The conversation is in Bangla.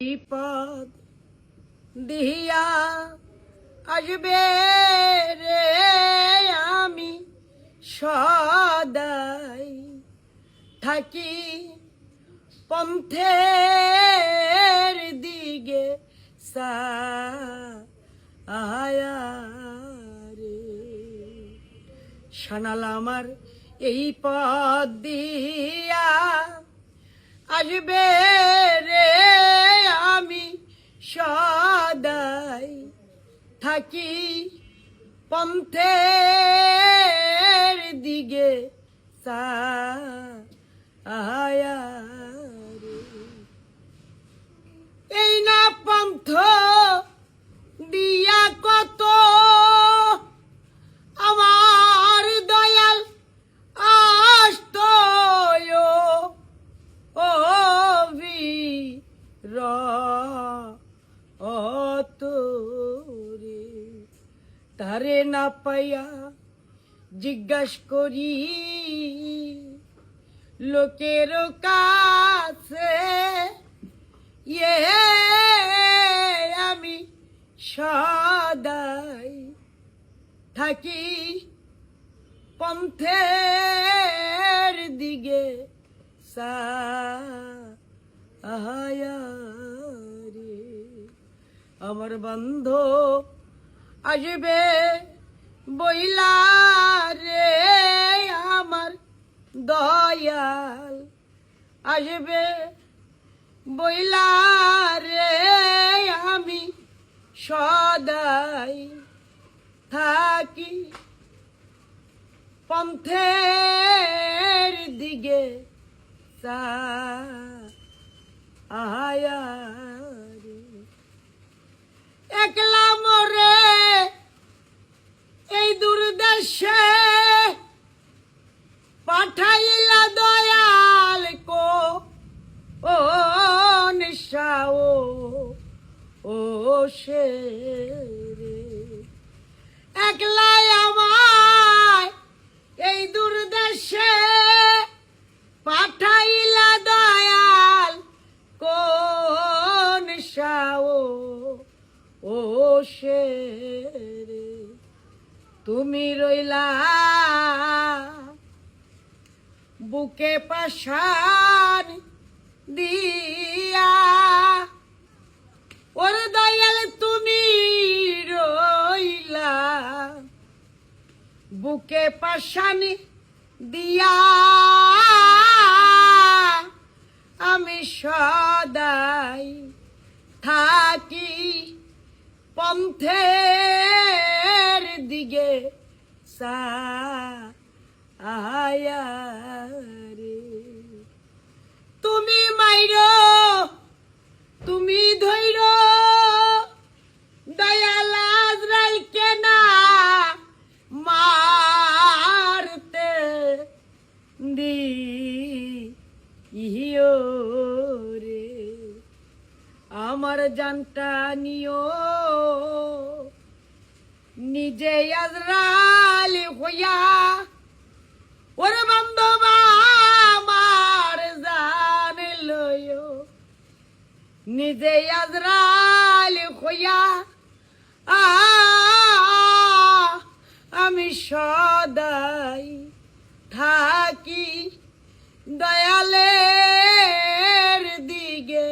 বিপদ দিয়া আসবে রে, আমি সদাই থাকি পন্থের দিকে রে। সানাল আমার এই পথ দিয়া আসবে রে, আমি সদাই থাকি পন্থের দিকে এই না পন্থ দিয়া কত আমার দয়াল আসত ও বীর রে, তারে না পাইয়া জিজ্ঞাস করি লোকের কাছে, আমি সদাই থাকি পন্থের দিকে রে। আমার বান্ধব আসবে বইলা রে, আমার দয়াল আসবে বইলা রে, আমি সদাই থাকি পন্থের দিকে একলা মরে এই দুর্দেশে পাঠাইলা দয়াল কো ও নিশা ও সে রে, একলাই আমায় এই দুর্দেশে পাঠাইলা দয়াল কোন ও সে রে। তুমি রইলা বুকে পাশান দিয়া, ওর দয়াল তুমি রইলা বুকে পাশান দিয়া, আমি সদাই থাকি পন্থের দিকে রে। তুমি মাইরো তুমি ধৈর দয়াল আজরাইল কেনা মারতে দিও রে, আমার জানটা নিও নিজে আজরাইল হইয়া, ওরে বান্ধব আমার জান লইও নিজে আজরাইল হইয়া, আমি সদাই থাকি দয়ালের দিকে